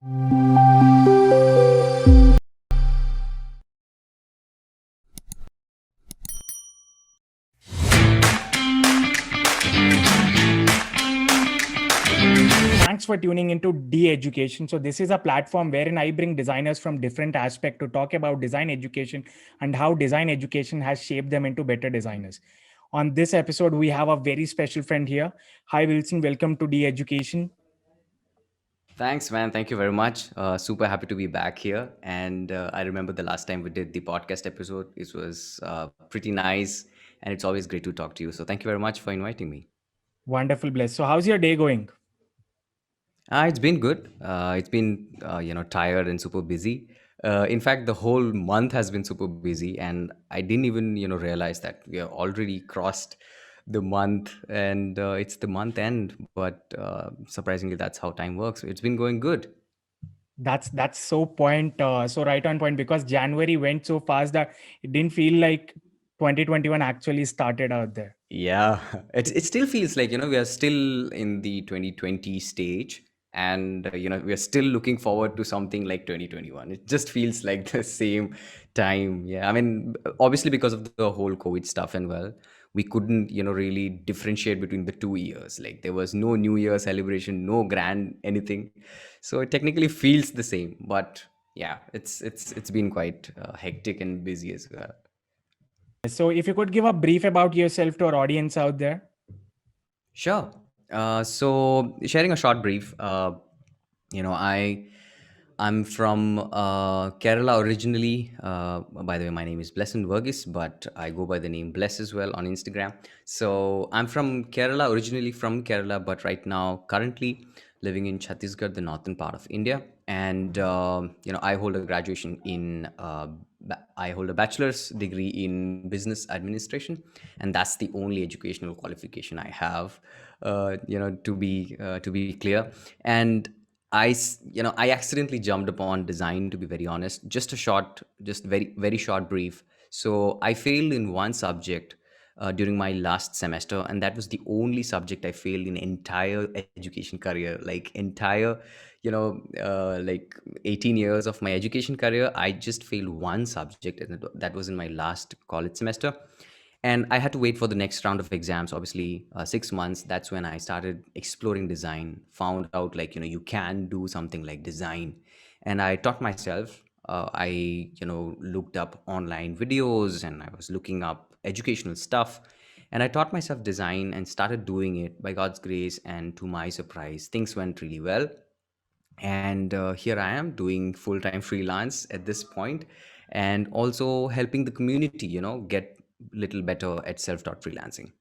Thanks for tuning into De-Education. So this is a platform wherein I bring designers from different aspects to talk about design education and how design education has shaped them into better designers. On this episode, we have a very special friend here. Hi, Wilson. Welcome to De-Education. Thanks, man. Thank you very much. Super happy to be back here. And I remember the last time we did the podcast episode. It was pretty nice. And it's always great to talk to you. So thank you very much for inviting me. Wonderful, Bless. So how's your day going? It's been good. It's been, tired and super busy. In fact, the whole month has been super busy. And I didn't even, realize that we have already crossed the month and it's the month end. But surprisingly, that's how time works. It's been going good. That's so right on point, because January went so fast that it didn't feel like 2021 actually started out there. Yeah, it still feels like, we are still in the 2020 stage and, we are still looking forward to something like 2021. It just feels like the same time. Yeah, I mean, obviously because of the whole COVID stuff and well, we couldn't, really differentiate between the 2 years. Like there was no New Year celebration, no grand anything. So it technically feels the same, but yeah, it's been quite hectic and busy as well. So if you could give a brief about yourself to our audience out there. Sure. So sharing a short brief, you know, I I'm from Kerala originally. By the way, my name is Blesson Varghese, but I go by the name Bless as well on Instagram. So I'm from Kerala, originally from Kerala, but right now currently living in Chhattisgarh, the northern part of India. And I hold a graduation in I hold a bachelor's degree in business administration, and that's the only educational qualification I have. To be clear, and I accidentally jumped upon design, to be very honest. Just very short brief. So I failed in one subject during my last semester, and that was the only subject I failed in entire education career. Like entire, like 18 years of my education career, I just failed one subject, and that was in my last college semester. And I had to wait for the next round of exams, obviously 6 months. That's when I started exploring design, found out like, you can do something like design. And I taught myself. I looked up online videos, and I was looking up educational stuff, and I taught myself design and started doing it. By God's grace and to my surprise, things went really well. And here I am doing full-time freelance at this point, and also helping the community, get little better at self-taught freelancing.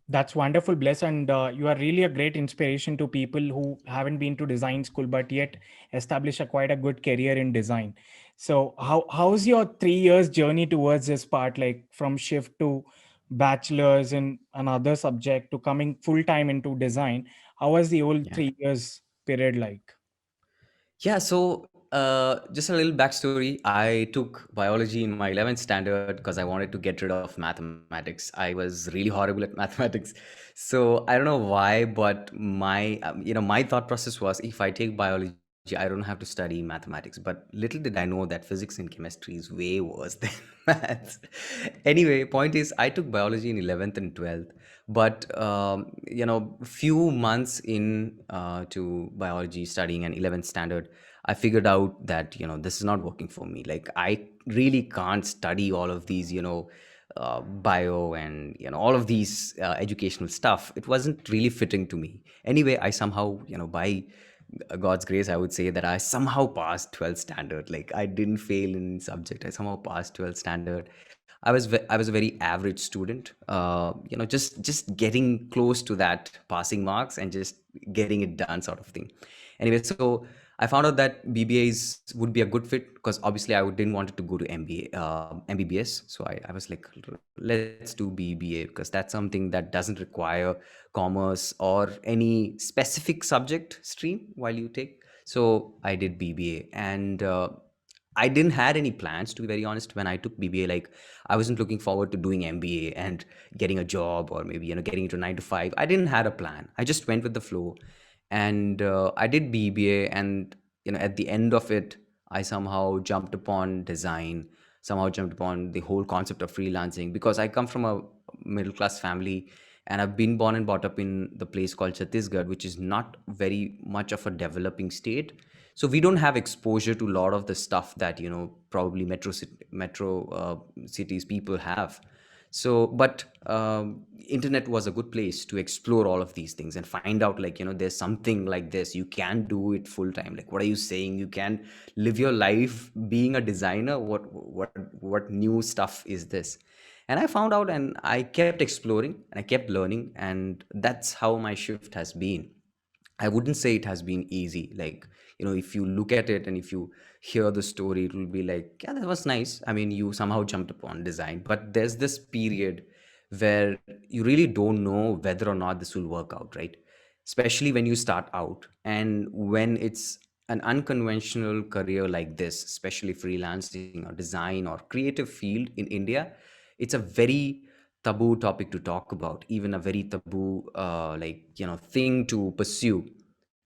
That's wonderful, Bless, and you are really a great inspiration to people who haven't been to design school but yet establish a quite a good career in design. So, how's your 3 years journey towards this part, like from shift to bachelor's in another subject to coming full time into design? How was the whole Yeah. 3 years period like? Yeah, so just a little backstory. I took biology in my 11th standard because I wanted to get rid of mathematics. I was really horrible at mathematics. So I don't know why, but my thought process was, if I take biology, I don't have to study mathematics. But little did I know that physics and chemistry is way worse than maths. Anyway, point is, I took biology in 11th and 12th. But few months in to biology studying and 11th standard, I figured out that this is not working for me. Like I really can't study all of these, bio and all of these educational stuff. It wasn't really fitting to me. Anyway, I somehow, by God's grace, I would say that I somehow passed 12th standard. Like I didn't fail in subject. I somehow passed 12th standard. I was a very average student. Just getting close to that passing marks and just getting it done, sort of thing. Anyway, so I found out that BBAs would be a good fit, because obviously didn't want to go to MBA, MBBS. So I was like, let's do BBA, because that's something that doesn't require commerce or any specific subject stream while you take. So I did BBA, and I didn't had any plans, to be very honest. When I took BBA, like I wasn't looking forward to doing MBA and getting a job, or maybe getting into 9 to 5. I didn't had a plan. I just went with the flow. And I did BBA, and at the end of it, I somehow jumped upon design, somehow jumped upon the whole concept of freelancing, because I come from a middle class family, and I've been born and brought up in the place called Chhattisgarh, which is not very much of a developing state. So we don't have exposure to a lot of the stuff that probably metro cities people have. So but internet was a good place to explore all of these things and find out, like, there's something like this, you can do it full time. Like, what are you saying? You can live your life being a designer? What new stuff is this? And I found out, and I kept exploring, and I kept learning, and that's how my shift has been. I wouldn't say it has been easy. Like, if you look at it and if you hear the story, it will be like, yeah, that was nice. I mean, you somehow jumped upon design, but there's this period where you really don't know whether or not this will work out, right? Especially when you start out, and when it's an unconventional career like this, especially freelancing or design or creative field in India. It's a very taboo topic to talk about, even a very taboo thing to pursue.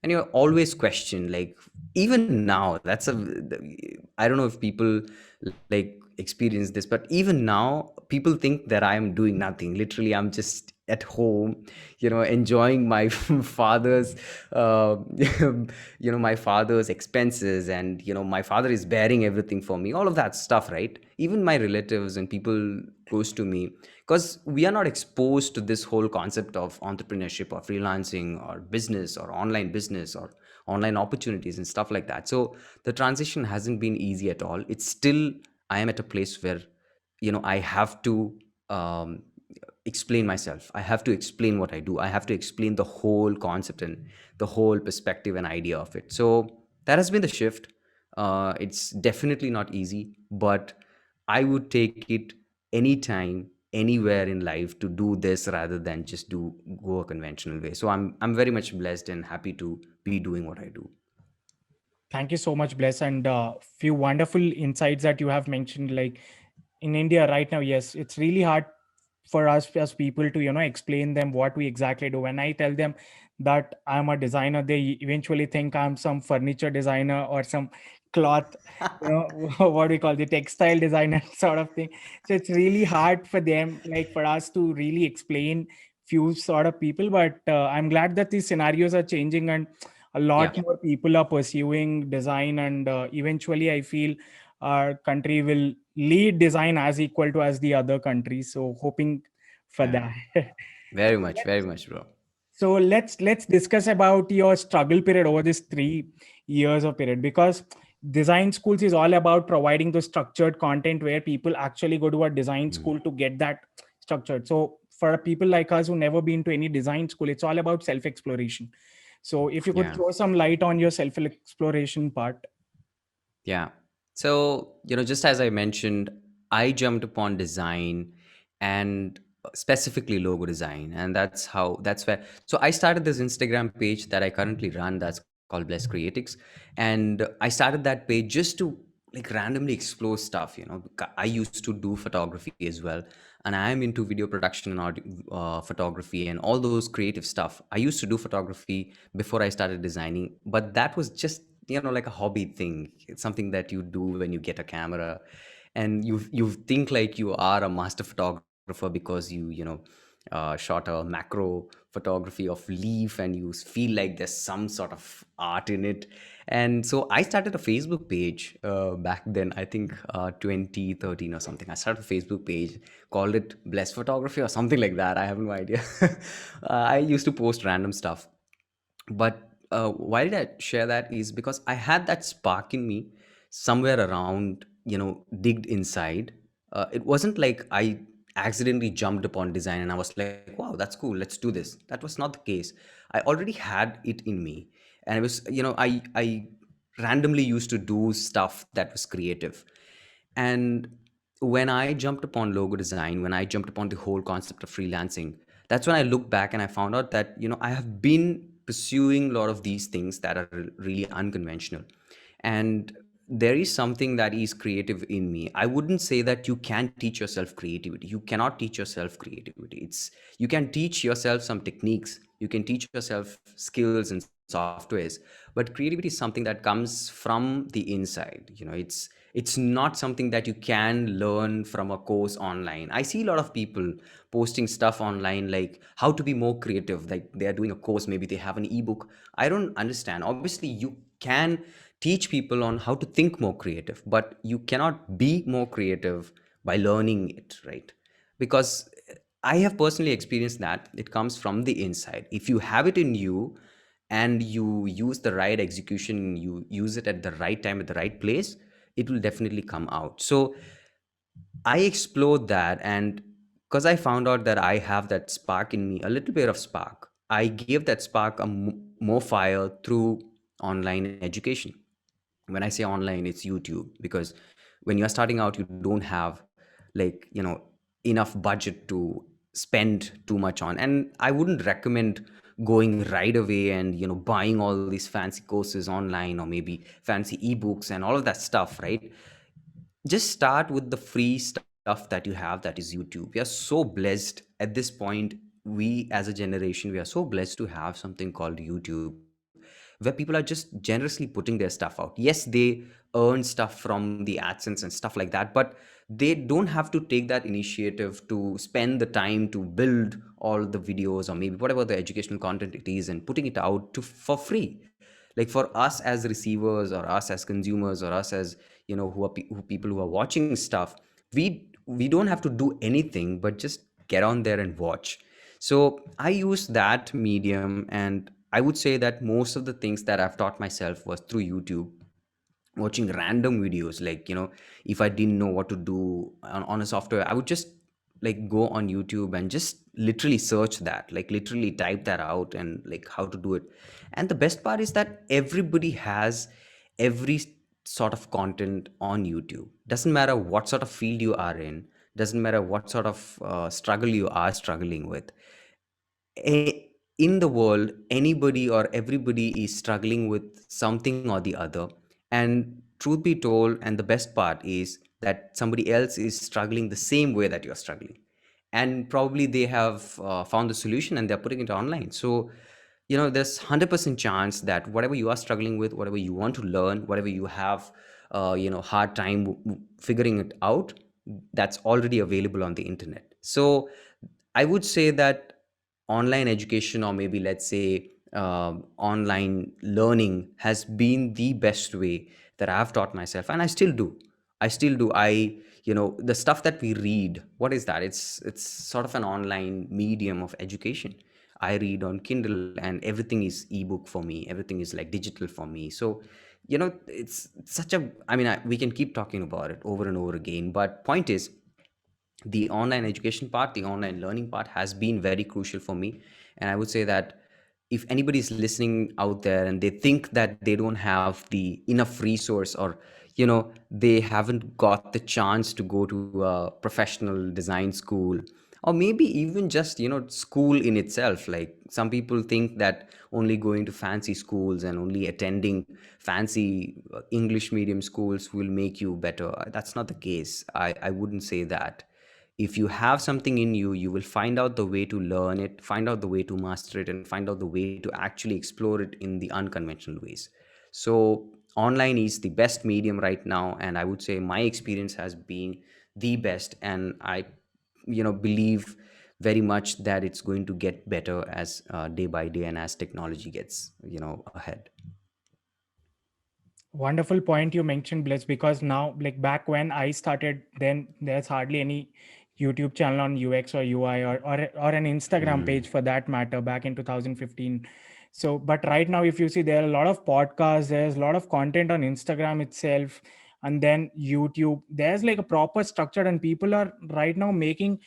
And you're always questioned, like, even now, I don't know if people like experience this, but even now people think that I am doing nothing. Literally, I'm just at home, enjoying my father's my father's expenses, and my father is bearing everything for me, all of that stuff, right? Even my relatives and people close to me, because we are not exposed to this whole concept of entrepreneurship or freelancing or business or online business or online opportunities and stuff like that. So the transition hasn't been easy at all. It's still, I am at a place where I have to um, explain myself. I have to explain what I do. I have to explain the whole concept and the whole perspective and idea of it. So that has been the shift. It's definitely not easy, but I would take it anytime, anywhere in life, to do this rather than just do go a conventional way. So I'm very much blessed and happy to be doing what I do. Thank you so much, Bless, and few wonderful insights that you have mentioned. Like in India right now, yes, it's really hard for us as people to explain them what we exactly do. When I tell them that I'm a designer, they eventually think I'm some furniture designer or some cloth, what we call the textile designer sort of thing. So it's really hard for them, like for us, to really explain few sort of people. But I'm glad that these scenarios are changing, and a Yeah. lot more people are pursuing design, and eventually I feel our country will lead design as equal to as the other countries, so hoping for Yeah. that. Very much, bro. So let's discuss about your struggle period over this 3 years of period, because design schools is all about providing the structured content where people actually go to a design Mm. school to get that structured. So for people like us who never been to any design school, it's all about self exploration. So if you could Yeah. throw some light on your self exploration part. Yeah. So, just as I mentioned, I jumped upon design, and specifically logo design. And that's where, so I started this Instagram page that I currently run, that's called Bless Creatics. And I started that page just to like randomly explore stuff. I used to do photography as well. And I am into video production and audio, photography and all those creative stuff. I used to do photography before I started designing, but that was just like a hobby thing. It's something that you do when you get a camera, and you think like you are a master photographer because you shot a macro photography of leaf, and you feel like there's some sort of art in it. And so I started a Facebook page back then, I think 2013 or something. I started a Facebook page, called it Bless Photography or something like that. I have no idea. I used to post random stuff. But why did I share that is because I had that spark in me somewhere around, digged inside. It wasn't like I accidentally jumped upon design and I was like, wow, that's cool, let's do this. That was not the case. I already had it in me. And it was, I randomly used to do stuff that was creative. And when I jumped upon logo design, when I jumped upon the whole concept of freelancing, that's when I looked back and I found out that, I have been pursuing a lot of these things that are really unconventional. And there is something that is creative in me. I wouldn't say that you can teach yourself creativity. You cannot teach yourself creativity. It's, you can teach yourself some techniques, you can teach yourself skills and softwares, but creativity is something that comes from the inside. It's not something that you can learn from a course online. I see a lot of people posting stuff online like how to be more creative, like they are doing a course, maybe they have an ebook. I don't understand. Obviously you can teach people on how to think more creative, but you cannot be more creative by learning it, right? Because I have personally experienced that it comes from the inside. If you have it in you and you use the right execution, you use it at the right time at the right place, it will definitely come out. So I explored that, and because I found out that I have that spark in me, a little bit of spark, I gave that spark more fire through online education. When I say online, it's YouTube, because when you're starting out, you don't have, like, enough budget to spend too much on. And I wouldn't recommend going right away and buying all these fancy courses online, or maybe fancy ebooks and all of that stuff, right? Just start with the free stuff that you have, that is YouTube. We are so blessed at this point. We as a generation, we are so blessed to have something called YouTube, where people are just generously putting their stuff out. Yes, they earn stuff from the AdSense and stuff like that, but they don't have to take that initiative to spend the time to build all the videos, or maybe whatever the educational content it is, and putting it out for free. Like for us as receivers, or us as consumers, or us as who people who are watching stuff, we don't have to do anything but just get on there and watch. So I use that medium, and I would say that most of the things that I've taught myself was through YouTube, watching random videos. Like, if I didn't know what to do on a software, I would just like go on YouTube and just literally search that, like literally type that out, and like how to do it. And the best part is that everybody has every sort of content on YouTube. Doesn't matter what sort of field you are in, doesn't matter what sort of struggle you are struggling with. In the world, anybody or everybody is struggling with something or the other. And truth be told, and the best part is that somebody else is struggling the same way that you're struggling, and probably they have found the solution and they're putting it online. So there's 100% chance that whatever you are struggling with, whatever you want to learn, whatever you have hard time figuring it out, that's already available on the internet. So I would say that online education, or maybe let's say online learning, has been the best way that I've taught myself, and I still do. The stuff that we read, what is that? It's sort of an online medium of education. I read on Kindle, and everything is ebook for me, everything is like digital for me. So it's such a, I mean, we can keep talking about it over and over again, but point is, the online education part, the online learning part has been very crucial for me. And I would say that if anybody is listening out there and they think that they don't have the enough resource, or they haven't got the chance to go to a professional design school, or maybe even just school in itself. Like, some people think that only going to fancy schools and only attending fancy English medium schools will make you better. That's not the case. I wouldn't say that. If you have something in you, you will find out the way to learn it, find out the way to master it, and find out the way to actually explore it in the unconventional ways. So online is the best medium right now, and I would say my experience has been the best. And I believe very much that it's going to get better as day by day, and as technology gets ahead. Wonderful point you mentioned, Bliss, because now, like back when I started, then there's hardly any YouTube channel on UX or UI, or an Instagram Mm. page for that matter back in 2015. So, but right now, if you see, there are a lot of podcasts, there's a lot of content on Instagram itself, and then YouTube. There's like a proper structure, and people are right now making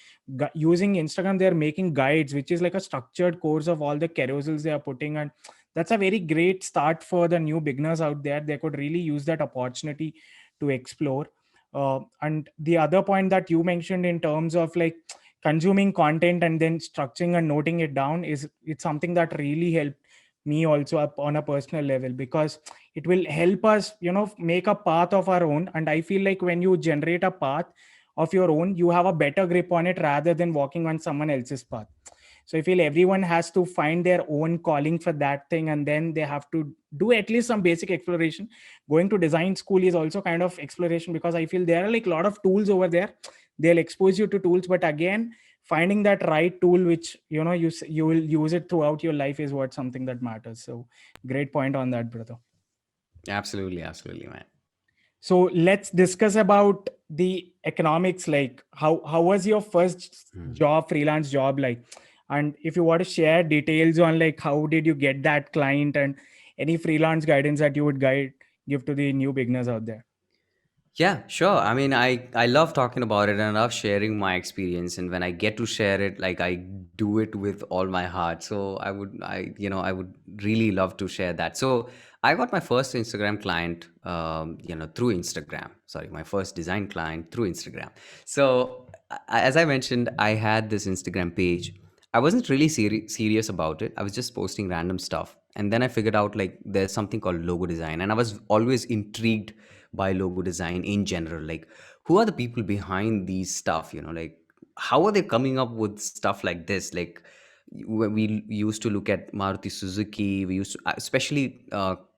using Instagram. They're making guides, which is like a structured course of all the carousels they are putting. And that's a very great start for the new beginners out there. They could really use that opportunity to explore. And the other point that you mentioned in terms of like consuming content and then structuring and noting it down, is it's something that really helped me also up on a personal level, because it will help us, make a path of our own. And I feel like when you generate a path of your own, you have a better grip on it rather than walking on someone else's path. So I feel everyone has to find their own calling for that thing, and then they have to do at least some basic exploration. Going to design school is also kind of exploration, because I feel there are like a lot of tools over there. They'll expose you to tools, but again, finding that right tool which you will use it throughout your life is what something that matters. So great point on that, brother. Absolutely, absolutely, man. So let's discuss about the economics. Like how was your first Hmm. job, freelance job, like? And if you want to share details on like how did you get that client, and any freelance guidance that you would give to the new beginners out there. Yeah, sure. I mean, I love talking about it and I love sharing my experience. And when I get to share it, like I do it with all my heart. So I would really love to share that. So I got my first Instagram client, through Instagram. Sorry, my first design client through Instagram. So as I mentioned, I had this Instagram page. I wasn't really serious about it. I was just posting random stuff. And then I figured out like there's something called logo design. And I was always intrigued by logo design in general. Like, who are the people behind these stuff? Like, how are they coming up with stuff like this? Like, when we used to look at Maruti Suzuki, we used to, especially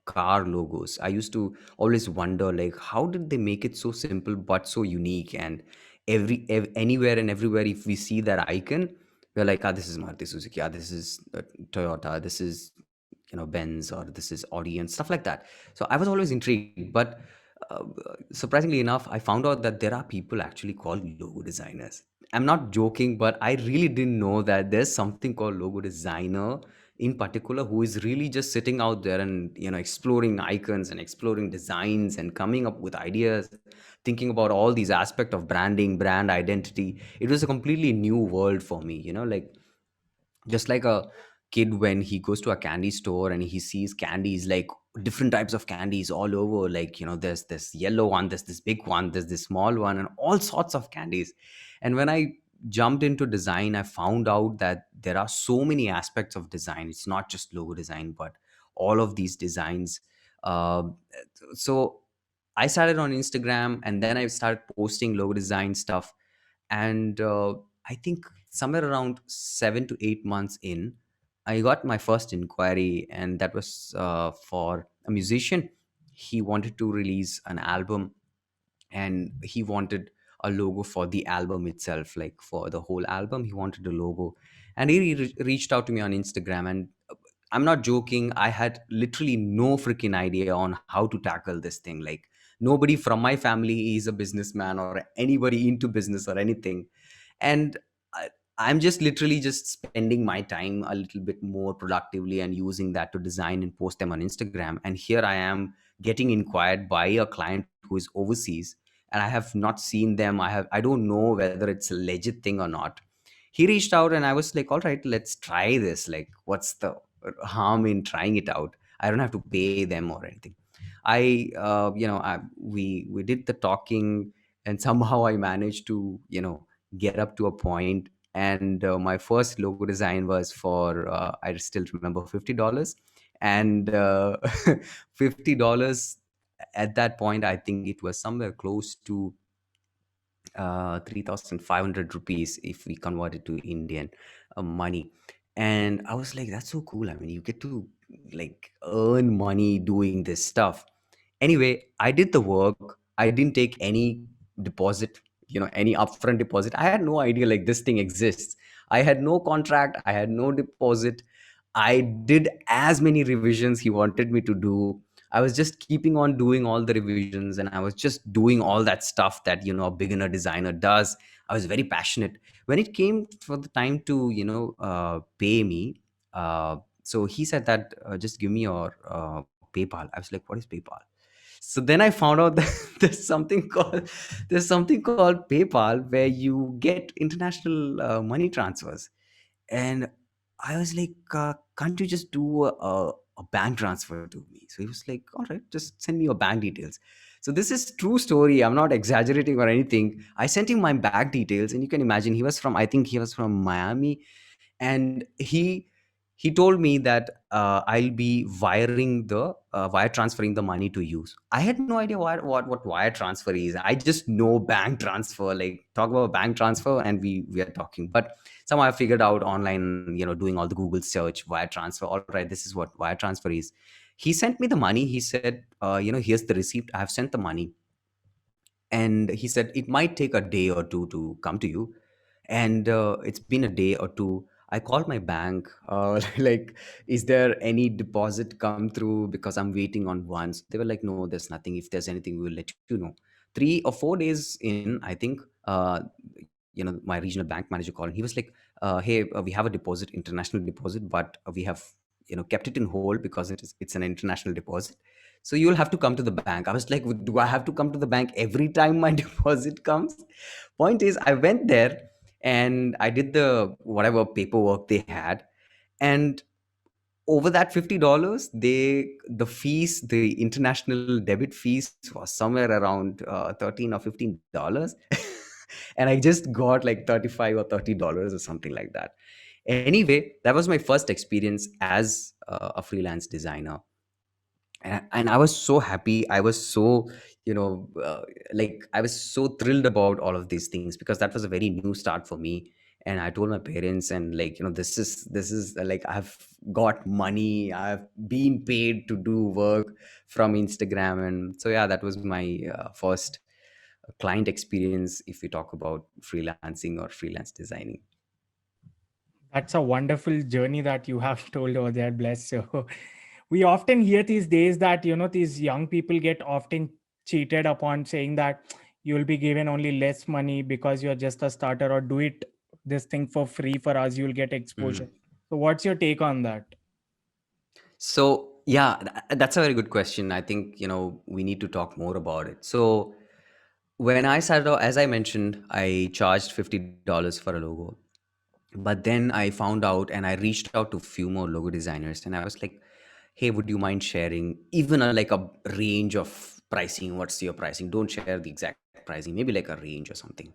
car logos. I used to always wonder, like, how did they make it so simple but so unique? And anywhere and everywhere, if we see that icon, we're like, ah, this is Maruti Suzuki, ah, this is Toyota, this is Benz, or this is Audi and stuff like that. So I was always intrigued, but uh, surprisingly enough, I found out that there are people actually called logo designers. I'm not joking, but I really didn't know that there's something called logo designer in particular, who is really just sitting out there and exploring icons and exploring designs and coming up with ideas, thinking about all these aspects of branding, brand identity. It was a completely new world for me, like, just like a kid when he goes to a candy store and he sees candies, like different types of candies all over, like there's this yellow one, there's this big one, there's this small one, and all sorts of candies. And when I jumped into design, I found out that there are so many aspects of design. It's not just logo design, but all of these designs. uh, so I started on Instagram, and then I started posting logo design stuff. And I think somewhere around 7 to 8 months in, I got my first inquiry, and that was for a musician. He wanted to release an album, and he wanted a logo for the album itself, like for the whole album he wanted a logo. And he reached out to me on Instagram, and I'm not joking, I had literally no freaking idea on how to tackle this thing. Like, nobody from my family is a businessman or anybody into business or anything. And I, I'm just literally just spending my time a little bit more productively and using that to design and post them on Instagram. And here I am getting inquired by a client who is overseas, and I have not seen them. I don't know whether it's a legit thing or not. He reached out, and I was like, all right, let's try this. Like, what's the harm in trying it out? I don't have to pay them or anything. We did the talking, and somehow I managed to get up to a point. And my first logo design was for I still remember $50. And $50 at that point, I think it was somewhere close to 3,500 rupees if we convert it to Indian money. And I was like, that's so cool. I mean, you get to like earn money doing this stuff. Anyway, I did the work. I didn't take any deposit, any upfront deposit. I had no idea like this thing exists. I had no contract, I had no deposit. I did as many revisions he wanted me to do. I was just keeping on doing all the revisions, and I was just doing all that stuff that a beginner designer does. I was very passionate. When it came for the time to pay me, so he said that just give me your PayPal. I was like, what is PayPal? So then I found out that there's something called PayPal, where you get international money transfers. And I was like, can't you just do a bank transfer to me? So he was like, all right, just send me your bank details. So this is true story. I'm not exaggerating or anything. I sent him my bank details, and you can imagine he was from, I think he was from Miami. And He told me that I'll be wire transferring the money to you. I had no idea what wire transfer is. I just know bank transfer. Like, talk about bank transfer, and we are talking. But somehow I figured out online, doing all the Google search, wire transfer. All right, this is what wire transfer is. He sent me the money. He said, here's the receipt. I have sent the money, and he said it might take a day or two to come to you. And it's been a day or two. I called my bank, like, is there any deposit come through, because I'm waiting on one. So they were like, no, there's nothing. If there's anything, we will let you know. 3 or 4 days in, I think, my regional bank manager called, and he was like, hey, we have a deposit, international deposit, but we have, kept it in hold because it's an international deposit. So you'll have to come to the bank. I was like, do I have to come to the bank every time my deposit comes? Point is, I went there and I did the whatever paperwork they had. And over that $50, the fees, the international debit fees, was somewhere around 13 or $15. And I just got like 35 or $30 or something like that. Anyway, that was my first experience as a freelance designer. And I was so happy. I was so, like, I was so thrilled about all of these things, because that was a very new start for me. And I told my parents, and like, this is like, I've got money, I've been paid to do work from Instagram. And so yeah, that was my first client experience, if we talk about freelancing or freelance designing. That's a wonderful journey that you have told over there, Bless. So we often hear these days that these young people get often cheated upon, saying that you'll be given only less money because you're just a starter, or do it this thing for free for us, you'll get exposure. Mhm. So what's your take on that? So yeah, that's a very good question. I think, we need to talk more about it. So when I started out, as I mentioned, I charged $50 for a logo. But then I found out, and I reached out to a few more logo designers, and I was like, hey, would you mind sharing even like a range of pricing? What's your pricing? Don't share the exact pricing, maybe like a range or something.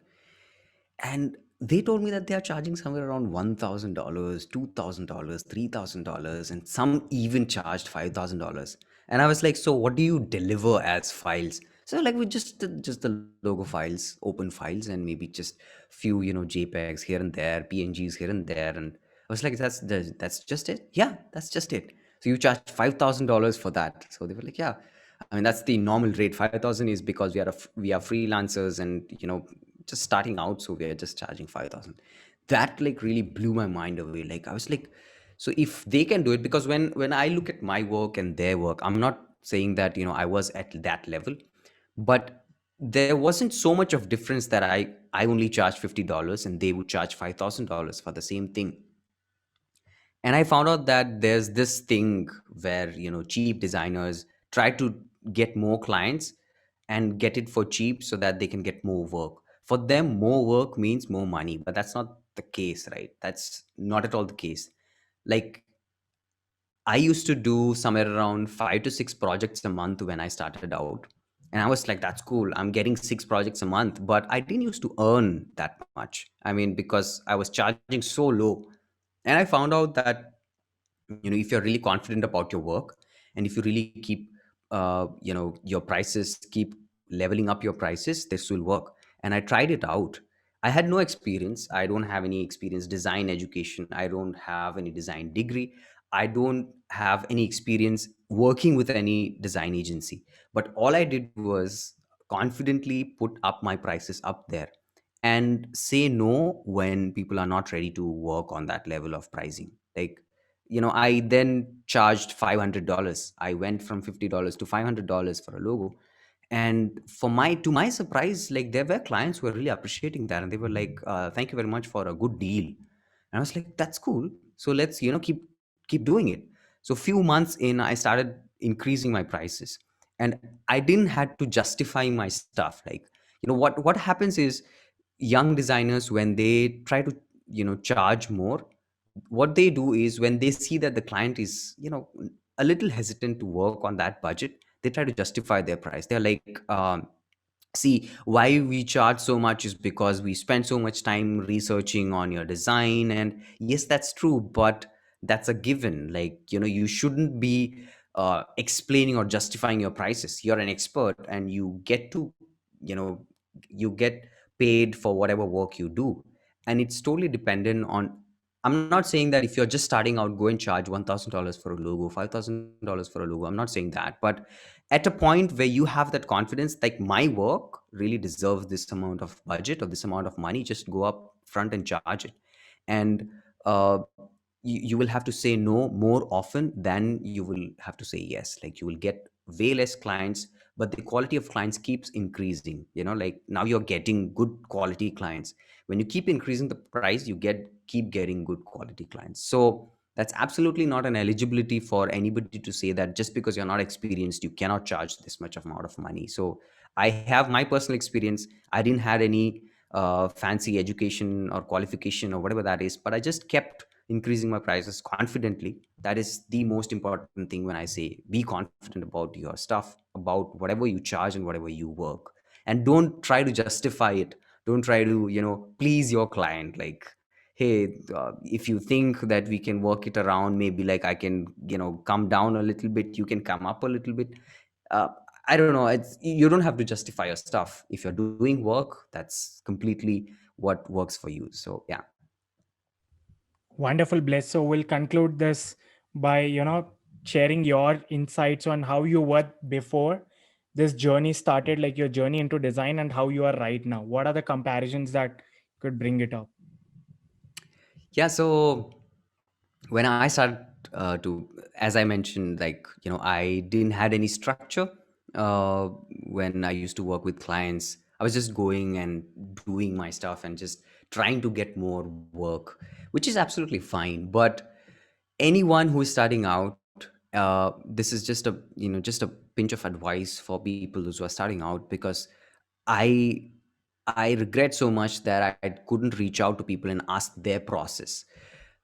And they told me that they are charging somewhere around $1,000, $2,000, $3,000, and some even charged $5,000. And I was like, so what do you deliver as files? So like, we just the logo files, open files, and maybe just few, JPEGs here and there, PNGs here and there. And I was like, that's just it? Yeah, that's just it. So you charge $5,000 for that? So they were like, yeah. I mean, that's the normal rate. 5,000 is because we are freelancers, and just starting out, so we are just charging 5,000. That like really blew my mind away. Like, I was like, so if they can do it, because when I look at my work and their work, I'm not saying that I was at that level, but there wasn't so much of difference that I only charge $50 and they would charge $5,000 for the same thing. And I found out that there's this thing where cheap designers try to get more clients and get it for cheap so that they can get more work. For them, more work means more money, but that's not the case, right? That's not at all the case. Like, I used to do somewhere around 5 to 6 projects a month when I started out. And I was like, that's cool. I'm getting 6 projects a month, but I didn't used to earn that much. I mean, because I was charging so low. And I found out that if you're really confident about your work, and if you really keep your prices, keep leveling up your prices, this will work. And I tried it out. I had no experience. I don't have any experience design education. I don't have any design degree. I don't have any experience working with any design agency. But all I did was confidently put up my prices up there, and say no when people are not ready to work on that level of pricing. Like, I then charged $500. I went from $50 to $500 for a logo. And to my surprise, like, there were clients who were really appreciating that, and they were like, thank you very much for a good deal. And I was like, that's cool. So let's keep doing it. So few months in, I started increasing my prices, and I didn't had to justify my stuff. Like, what happens is, young designers, when they try to charge more, what they do is, when they see that the client is a little hesitant to work on that budget, they try to justify their price. They're like, see, why we charge so much is because we spend so much time researching on your design. And yes, that's true, but that's a given. Like, you shouldn't be explaining or justifying your prices. You're an expert, and you know you get paid for whatever work you do. And it's totally dependent on, I'm not saying that if you're just starting out, go and charge $1,000 for a logo, $5,000 for a logo. I'm not saying that. But at a point where you have that confidence, like my work really deserves this amount of budget or this amount of money, just go up front and charge it. And uh, you will have to say no more often than you will have to say yes. Like, you will get way less clients, but the quality of clients keeps increasing. Like, now you're getting good quality clients. When you keep increasing the price, you keep getting good quality clients. So that's absolutely not an eligibility for anybody to say that just because you're not experienced, you cannot charge this much amount of money. So I have my personal experience. I didn't had any fancy education or qualification or whatever that is, but I just kept increasing my prices confidently. That is the most important thing when I say be confident about your stuff, about whatever you charge and whatever you work. And don't try to justify it. Don't try to please your client. Like, hey, if you think that we can work it around, maybe like I can come down a little bit, you can come up a little bit. uh, I don't know, you don't have to justify your stuff. If you're doing work, that's completely what works for you. So yeah. Wonderful, Bless. So we'll conclude this by, sharing your insights on how you were before this journey started, like your journey into design, and how you are right now. What are the comparisons that could bring it up? Yeah, so when I started to, as I mentioned, like, I didn't had any structure. uh, when I used to work with clients, I was just going and doing my stuff and just trying to get more work, which is absolutely fine. But anyone who is starting out, this is just a pinch of advice for people who are starting out, because I I regret so much that I couldn't reach out to people and ask their process.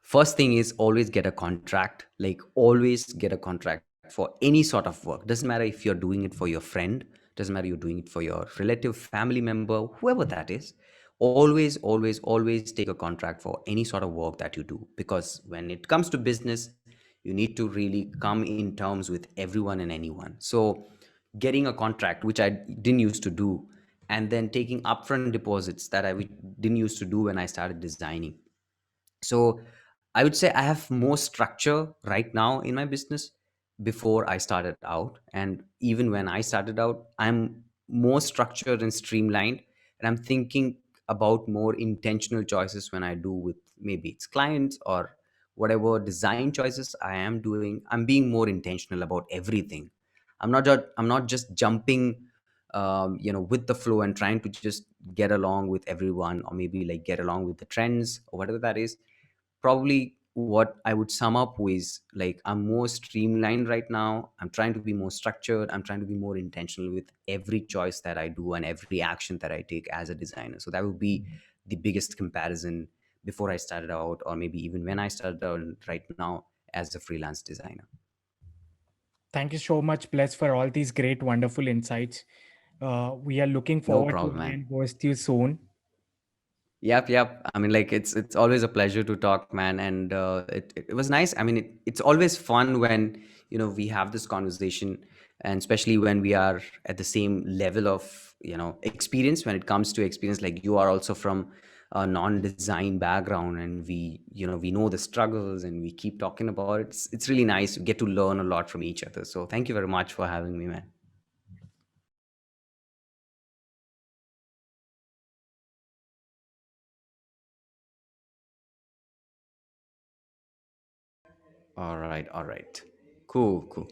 First thing is, always get a contract. Like, always get a contract for any sort of work. Doesn't matter if you're doing it for your friend, doesn't matter you're doing it for your relative, family member, whoever that is. Always, always, always take a contract for any sort of work that you do, because when it comes to business, you need to really come in terms with everyone and anyone. So getting a contract, which I didn't used to do, and then taking upfront deposits that didn't used to do when I started designing. So I would say I have more structure right now in my business before I started out. And even when I started out, I'm more structured and streamlined. And I'm thinking about more intentional choices when I do with, maybe it's clients or whatever design choices I am doing. I'm being more intentional about everything. I'm not just jumping with the flow and trying to just get along with everyone, or maybe like get along with the trends or whatever that is. Probably what I would sum up is, like, I'm more streamlined right now. I'm trying to be more structured. I'm trying to be more intentional with every choice that I do and every action that I take as a designer. So that would be the biggest comparison before I started out, or maybe even when I started out, right now as a freelance designer. Thank you so much, Bless, for all these great, wonderful insights. We are looking No forward to problem, man. again host you soon. Yep. I mean, like, it's always a pleasure to talk, man, and it was nice. I mean, it's always fun when we have this conversation, and especially when we are at the same level of experience. When it comes to experience, like, you are also from a non-design background, and we know the struggles, and we keep talking about it. It's really nice. We get to learn a lot from each other. So thank you very much for having me, man. All right. Cool.